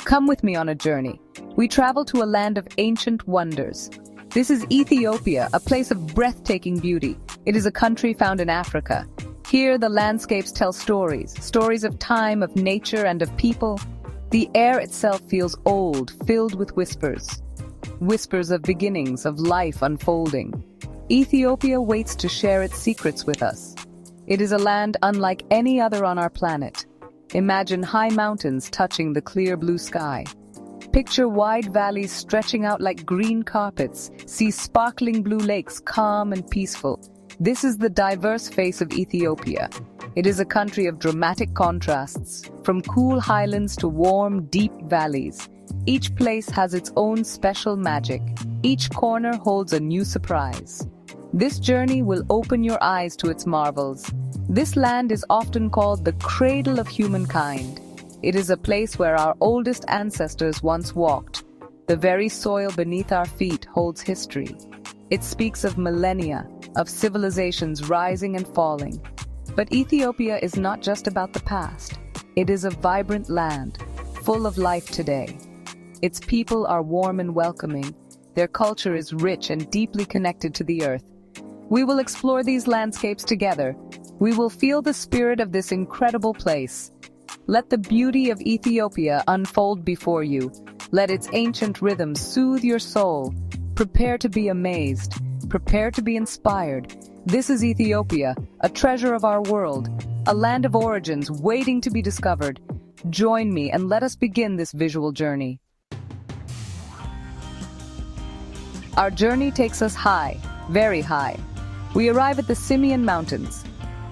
Come with me on a journey. We travel to a land of ancient wonders. This is Ethiopia, a place of breathtaking beauty. It is a country found in Africa. Here, the landscapes tell stories of time, of nature, and of people. The air itself feels old, filled with whispers. Whispers of beginnings, of life unfolding. Ethiopia waits to share its secrets with us. It is a land unlike any other on our planet. Imagine high mountains touching the clear blue sky. Picture wide valleys stretching out like green carpets. See sparkling blue lakes, calm and peaceful. This is the diverse face of Ethiopia. It is a country of dramatic contrasts, from cool highlands to warm, deep valleys. Each place has its own special magic. Each corner holds a new surprise. This journey will open your eyes to its marvels. This land is often called the cradle of humankind. It is a place where our oldest ancestors once walked. The very soil beneath our feet holds history. It speaks of millennia, of civilizations rising and falling. But Ethiopia is not just about the past. It is a vibrant land, full of life today. Its people are warm and welcoming. Their culture is rich and deeply connected to the earth. We will explore these landscapes together. We will feel the spirit of this incredible place. Let the beauty of Ethiopia unfold before you. Let its ancient rhythms soothe your soul. Prepare to be amazed. Prepare to be inspired. This is Ethiopia, a treasure of our world, a land of origins waiting to be discovered. Join me and let us begin this visual journey. Our journey takes us high, very high. We arrive at the Simien Mountains.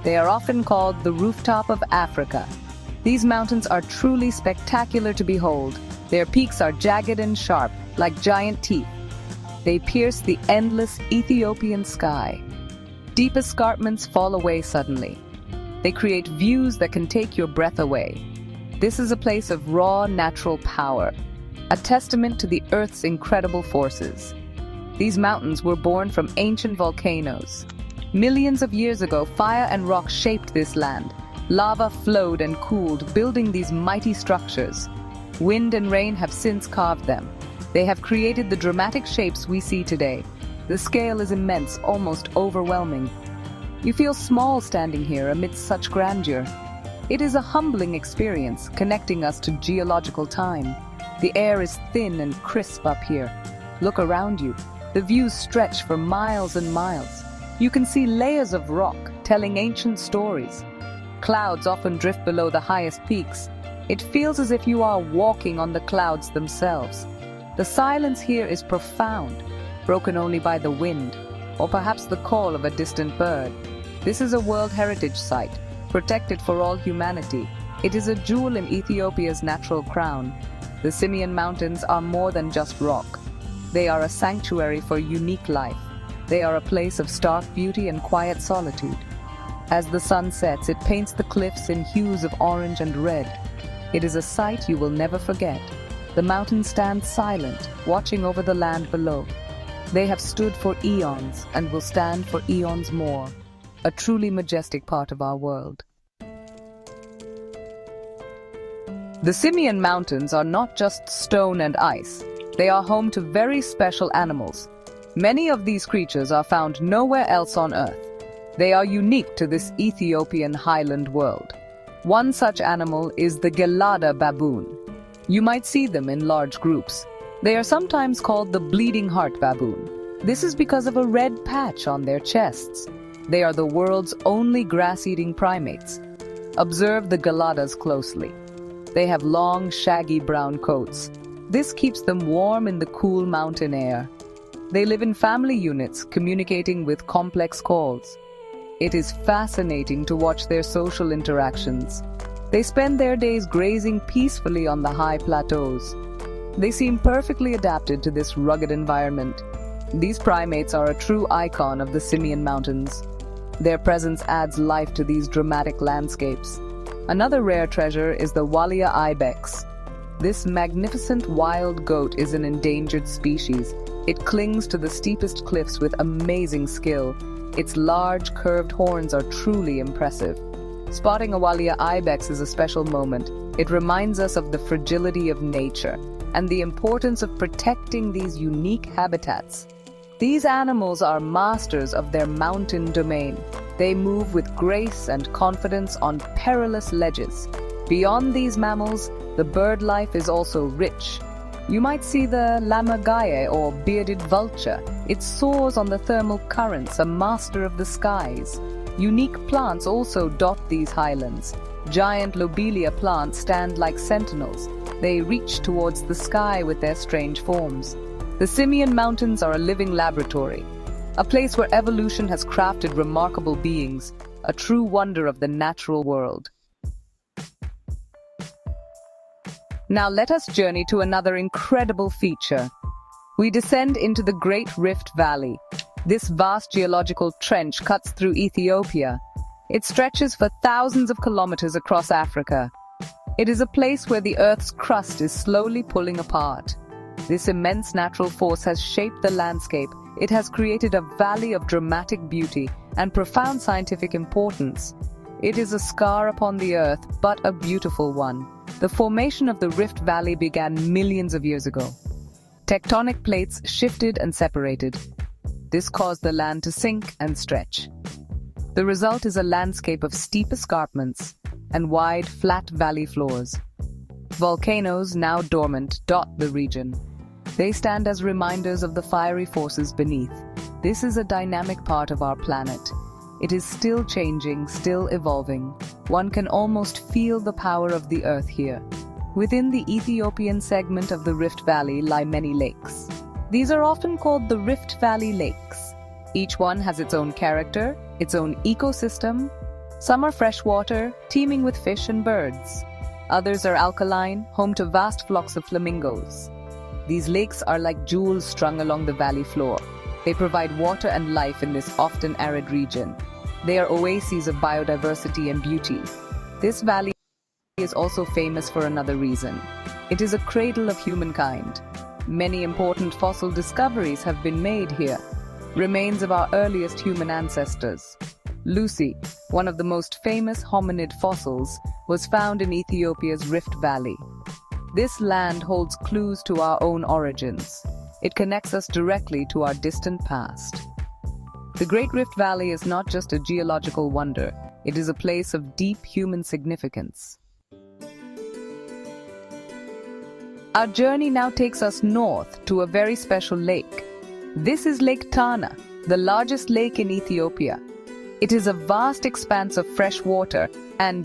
They are often called the rooftop of Africa. These mountains are truly spectacular to behold. Their peaks are jagged and sharp, like giant teeth. They pierce the endless Ethiopian sky. Deep escarpments fall away suddenly. They create views that can take your breath away. This is a place of raw natural power, a testament to the Earth's incredible forces. These mountains were born from ancient volcanoes. Millions of years ago, fire and rock shaped this land. Lava flowed and cooled, building these mighty structures. Wind and rain have since carved them. They have created the dramatic shapes we see today. The scale is immense, almost overwhelming. You feel small standing here amidst such grandeur. It is a humbling experience, connecting us to geological time. The air is thin and crisp up here. Look around you. The views stretch for miles and miles. You can see layers of rock telling ancient stories. Clouds often drift below the highest peaks. It feels as if you are walking on the clouds themselves. The silence here is profound, broken only by the wind, or perhaps the call of a distant bird. This is a World Heritage Site, protected for all humanity. It is a jewel in Ethiopia's natural crown. The Simien Mountains are more than just rock. They are a sanctuary for unique life. They are a place of stark beauty and quiet solitude. As the sun sets, it paints the cliffs in hues of orange and red. It is a sight you will never forget. The mountains stand silent, watching over the land below. They have stood for eons and will stand for eons more. A truly majestic part of our world. The Simien Mountains are not just stone and ice. They are home to very special animals. Many of these creatures are found nowhere else on Earth. They are unique to this Ethiopian highland world. One such animal is the Gelada baboon. You might see them in large groups. They are sometimes called the bleeding heart baboon. This is because of a red patch on their chests. They are the world's only grass-eating primates. Observe the Geladas closely. They have long, shaggy brown coats. This keeps them warm in the cool mountain air. They live in family units, communicating with complex calls. It is fascinating to watch their social interactions. They spend their days grazing peacefully on the high plateaus. They seem perfectly adapted to this rugged environment. These primates are a true icon of the Simien Mountains. Their presence adds life to these dramatic landscapes. Another rare treasure is the Walia ibex. This magnificent wild goat is an endangered species. It clings to the steepest cliffs with amazing skill. Its large, curved horns are truly impressive. Spotting a Walia ibex is a special moment. It reminds us of the fragility of nature and the importance of protecting these unique habitats. These animals are masters of their mountain domain. They move with grace and confidence on perilous ledges. Beyond these mammals, the bird life is also rich. You might see the lammergeier or bearded vulture. It soars on the thermal currents, a master of the skies. Unique plants also dot these highlands. Giant lobelia plants stand like sentinels. They reach towards the sky with their strange forms. The Simien Mountains are a living laboratory, a place where evolution has crafted remarkable beings, a true wonder of the natural world. Now let us journey to another incredible feature. We descend into the Great Rift Valley. This vast geological trench cuts through Ethiopia. It stretches for thousands of kilometers across Africa. It is a place where the Earth's crust is slowly pulling apart. This immense natural force has shaped the landscape. It has created a valley of dramatic beauty and profound scientific importance. It is a scar upon the Earth, but a beautiful one. The formation of the Rift Valley began millions of years ago. Tectonic plates shifted and separated. This caused the land to sink and stretch. The result is a landscape of steep escarpments and wide, flat valley floors. Volcanoes, now dormant, dot the region. They stand as reminders of the fiery forces beneath. This is a dynamic part of our planet. It is still changing, still evolving. One can almost feel the power of the Earth here. Within the Ethiopian segment of the Rift Valley lie many lakes. These are often called the Rift Valley Lakes. Each one has its own character, its own ecosystem. Some are freshwater, teeming with fish and birds. Others are alkaline, home to vast flocks of flamingos. These lakes are like jewels strung along the valley floor. They provide water and life in this often arid region. They are oases of biodiversity and beauty. This valley is also famous for another reason. It is a cradle of humankind. Many important fossil discoveries have been made here. Remains of our earliest human ancestors. Lucy, one of the most famous hominid fossils, was found in Ethiopia's Rift Valley. This land holds clues to our own origins. It connects us directly to our distant past. The Great Rift Valley is not just a geological wonder, it is a place of deep human significance. Our journey now takes us north to a very special lake. This is Lake Tana, the largest lake in Ethiopia. It is a vast expanse of fresh water, and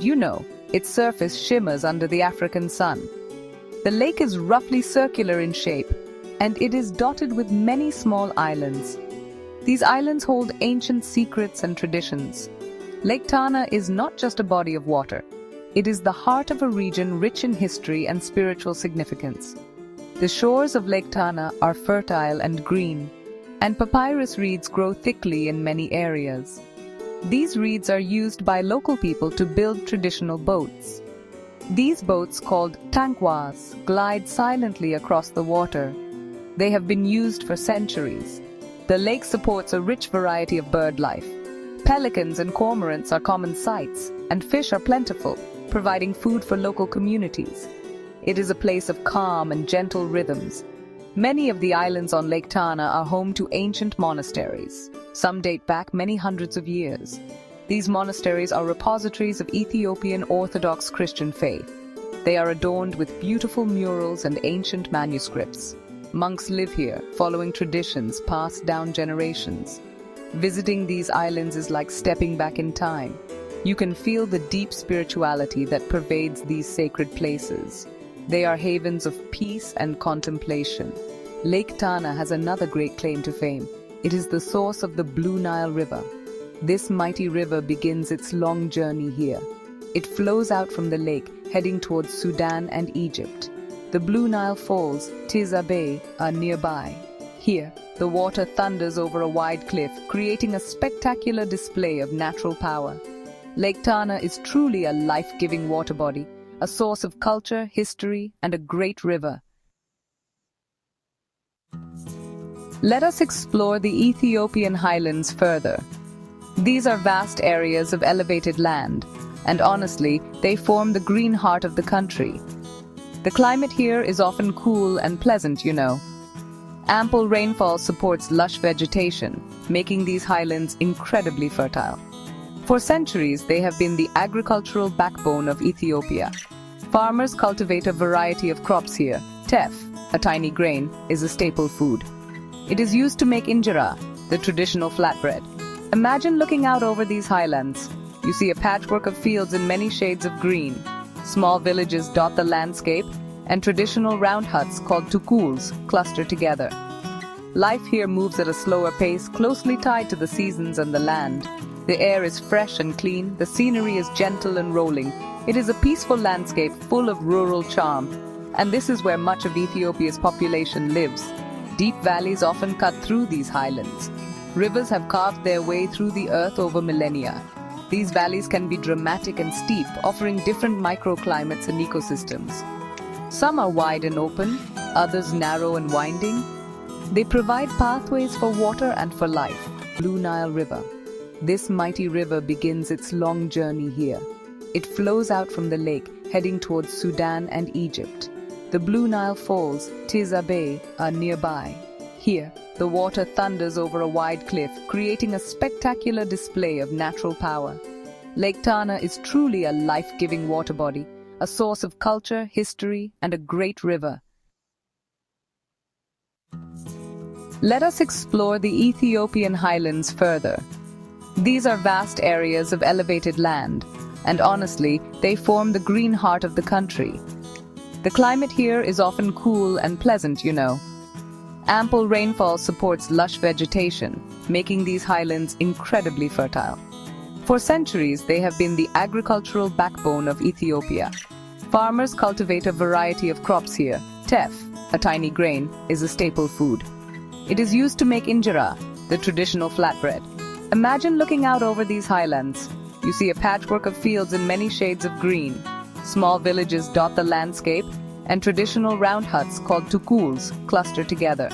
its surface shimmers under the African sun. The lake is roughly circular in shape, and it is dotted with many small islands. These islands hold ancient secrets and traditions. Lake Tana is not just a body of water. It is the heart of a region rich in history and spiritual significance. The shores of Lake Tana are fertile and green, and papyrus reeds grow thickly in many areas. These reeds are used by local people to build traditional boats. These boats, called tankwas, glide silently across the water. They have been used for centuries. The lake supports a rich variety of bird life. Pelicans and cormorants are common sights, and fish are plentiful, providing food for local communities. It is a place of calm and gentle rhythms. Many of the islands on Lake Tana are home to ancient monasteries. Some date back many hundreds of years. These monasteries are repositories of Ethiopian Orthodox Christian faith. They are adorned with beautiful murals and ancient manuscripts. Monks live here, following traditions passed down generations. Visiting these islands is like stepping back in time. You can feel the deep spirituality that pervades these sacred places. They are havens of peace and contemplation. Lake Tana has another great claim to fame. It is the source of the Blue Nile River. This mighty river begins its long journey here. It flows out from the lake, heading towards Sudan and Egypt. The Blue Nile Falls, Tiza Bay, are nearby. Here, the water thunders over a wide cliff, creating a spectacular display of natural power. Lake Tana is truly a life-giving water body, a source of culture, history, and a great river. Let us explore the Ethiopian highlands further. These are vast areas of elevated land. and honestly, they form the green heart of the country. The climate here is often cool and pleasant, Ample rainfall supports lush vegetation, making these highlands incredibly fertile. For centuries, they have been the agricultural backbone of Ethiopia. Farmers cultivate a variety of crops here. Teff, a tiny grain, is a staple food. It is used to make injera, the traditional flatbread. Imagine looking out over these highlands. You see a patchwork of fields in many shades of green. Small villages dot the landscape, and traditional round huts called tukuls cluster together. Life here moves at a slower pace, closely tied to the seasons and the land. The air is fresh and clean, the scenery is gentle and rolling. It is a peaceful landscape full of rural charm, and this is where much of Ethiopia's population lives. Deep valleys often cut through these highlands. Rivers have carved their way through the earth over millennia. These valleys can be dramatic and steep, offering different microclimates and ecosystems. Some are wide and open, others narrow and winding. They provide pathways for water and for life. Blue Nile River. This mighty river begins its long journey here. It flows out from the lake, heading towards Sudan and Egypt. The Blue Nile Falls, Tiza Bay, are nearby. Here, the water thunders over a wide cliff, creating a spectacular display of natural power. Lake Tana is truly a life-giving water body, a source of culture, history, and a great river. Let us explore the Ethiopian highlands further. These are vast areas of elevated land, and honestly, they form the green heart of the country. The climate here is often cool and pleasant, Ample rainfall supports lush vegetation, making these highlands incredibly fertile. For centuries, they have been the agricultural backbone of Ethiopia. Farmers cultivate a variety of crops here. Teff, a tiny grain, is a staple food. It is used to make injera, the traditional flatbread. Imagine looking out over these highlands. You see a patchwork of fields in many shades of green. Small villages dot the landscape, and traditional round huts called tukuls cluster together.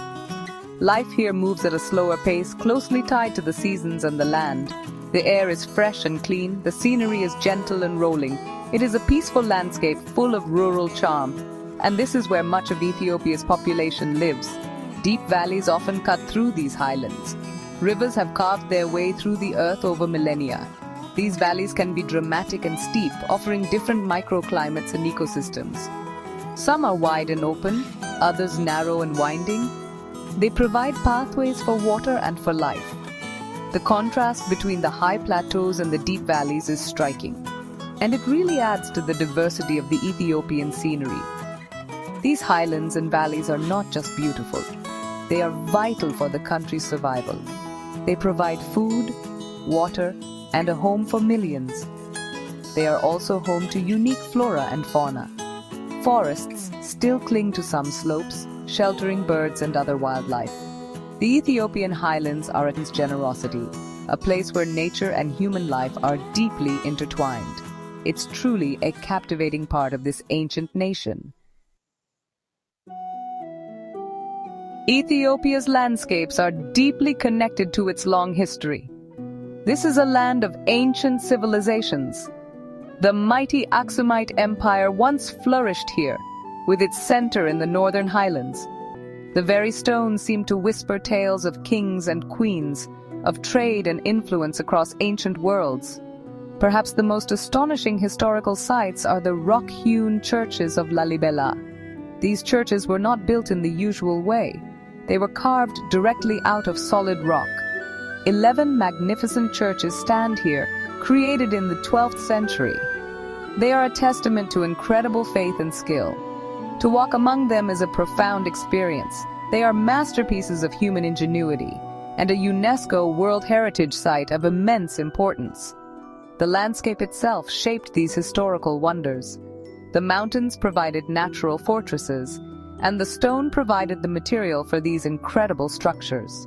Life here moves at a slower pace, closely tied to the seasons and the land. The air is fresh and clean, the scenery is gentle and rolling. It is a peaceful landscape full of rural charm, and this is where much of Ethiopia's population lives. Deep valleys often cut through these highlands. Rivers have carved their way through the earth over millennia. These valleys can be dramatic and steep, offering different microclimates and ecosystems. Some are wide and open, others narrow and winding. They provide pathways for water and for life. The contrast between the high plateaus and the deep valleys is striking, and it really adds to the diversity of the Ethiopian scenery. These highlands and valleys are not just beautiful, they are vital for the country's survival. They provide food, water, and a home for millions. They are also home to unique flora and fauna. Forests still cling to some slopes, sheltering birds and other wildlife. The Ethiopian highlands are its generosity, a place where nature and human life are deeply intertwined. It's truly a captivating part of this ancient nation. Ethiopia's landscapes are deeply connected to its long history. This is a land of ancient civilizations. The mighty Aksumite Empire once flourished here, with its center in the northern highlands. The very stones seem to whisper tales of kings and queens, of trade and influence across ancient worlds. Perhaps the most astonishing historical sites are the rock-hewn churches of Lalibela. These churches were not built in the usual way. They were carved directly out of solid rock. 11 magnificent churches stand here, created in the 12th century. They are a testament to incredible faith and skill. To walk among them is a profound experience. They are masterpieces of human ingenuity and a UNESCO World Heritage Site of immense importance. The landscape itself shaped these historical wonders. The mountains provided natural fortresses, and the stone provided the material for these incredible structures.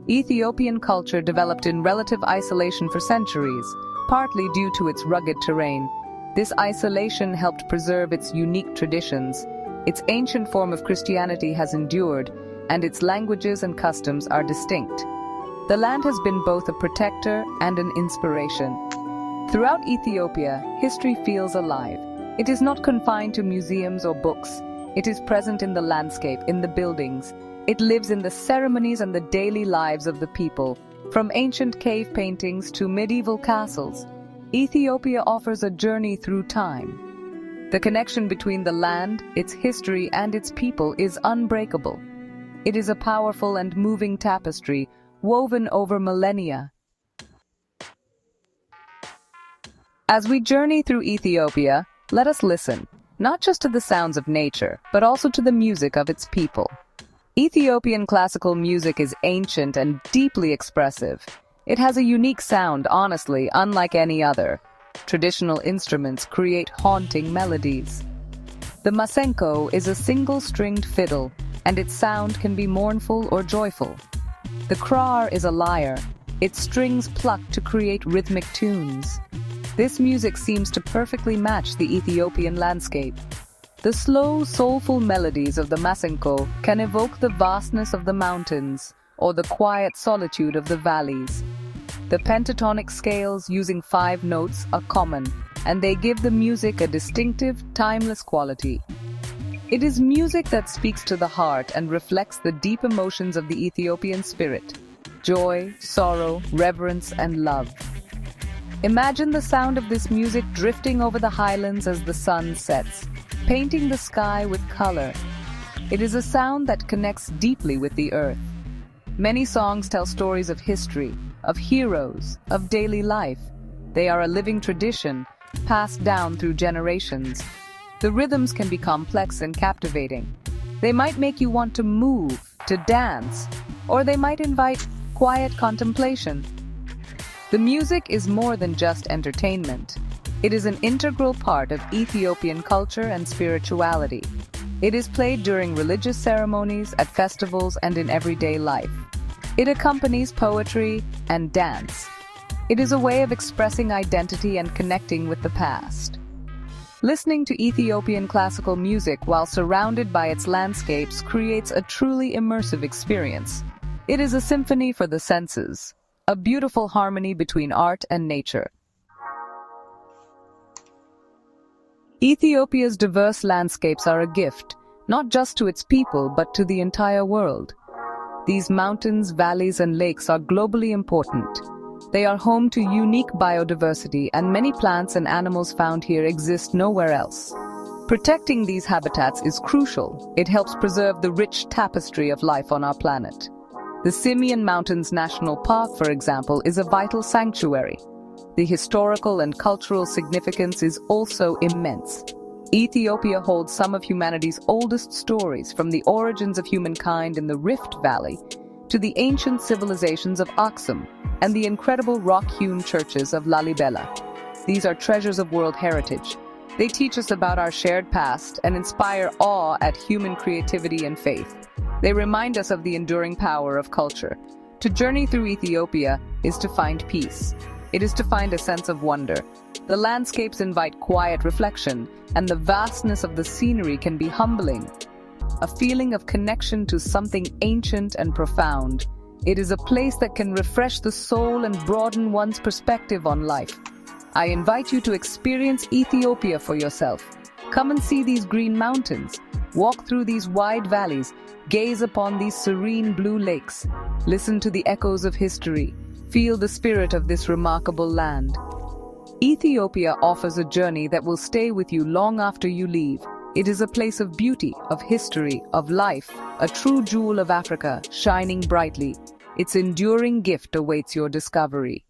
Ethiopian culture developed in relative isolation for centuries, partly due to its rugged terrain. This isolation helped preserve its unique traditions. Its ancient form of Christianity has endured, and its languages and customs are distinct. The land has been both a protector and an inspiration. Throughout Ethiopia, history feels alive. It is not confined to museums or books. It is present in the landscape, in the buildings. It lives in the ceremonies and the daily lives of the people. From ancient cave paintings to medieval castles, Ethiopia offers a journey through time. The connection between the land, its history, and its people is unbreakable. It is a powerful and moving tapestry woven over millennia. As we journey through Ethiopia, let us listen, not just to the sounds of nature, but also to the music of its people. Ethiopian classical music is ancient and deeply expressive. It has a unique sound, honestly, unlike any other. Traditional instruments create haunting melodies. The masenko is a single-stringed fiddle, and its sound can be mournful or joyful. The krar is a lyre, its strings plucked to create rhythmic tunes. This music seems to perfectly match the Ethiopian landscape. The slow, soulful melodies of the masenko can evoke the vastness of the mountains or the quiet solitude of the valleys. The pentatonic scales using 5 notes are common, and they give the music a distinctive, timeless quality. It is music that speaks to the heart and reflects the deep emotions of the Ethiopian spirit: joy, sorrow, reverence, and love. Imagine the sound of this music drifting over the highlands as the sun sets, painting the sky with color. It is a sound that connects deeply with the earth. Many songs tell stories of history, of heroes, of daily life. They are a living tradition, passed down through generations. The rhythms can be complex and captivating. They might make you want to move, to dance, or they might invite quiet contemplation. The music is more than just entertainment. It is an integral part of Ethiopian culture and spirituality. It is played during religious ceremonies, at festivals, and in everyday life. It accompanies poetry and dance. It is a way of expressing identity and connecting with the past. Listening to Ethiopian classical music while surrounded by its landscapes creates a truly immersive experience. It is a symphony for the senses, a beautiful harmony between art and nature. Ethiopia's diverse landscapes are a gift, not just to its people but to the entire world. These mountains, valleys, and lakes are globally important. They are home to unique biodiversity, and many plants and animals found here exist nowhere else. Protecting these habitats is crucial. It helps preserve the rich tapestry of life on our planet. The Simien Mountains National Park, for example, is a vital sanctuary. The historical and cultural significance is also immense. Ethiopia holds some of humanity's oldest stories, from the origins of humankind in the Rift Valley to the ancient civilizations of Aksum and the incredible rock-hewn churches of Lalibela. These are treasures of world heritage. They teach us about our shared past and inspire awe at human creativity and faith. They remind us of the enduring power of culture. To journey through Ethiopia is to find peace. It is to find a sense of wonder. The landscapes invite quiet reflection, and the vastness of the scenery can be humbling. A feeling of connection to something ancient and profound. It is a place that can refresh the soul and broaden one's perspective on life. I invite you to experience Ethiopia for yourself. Come and see these green mountains. Walk through these wide valleys. Gaze upon these serene blue lakes. Listen to the echoes of history. Feel the spirit of this remarkable land. Ethiopia offers a journey that will stay with you long after you leave. It is a place of beauty, of history, of life, a true jewel of Africa, shining brightly. Its enduring gift awaits your discovery.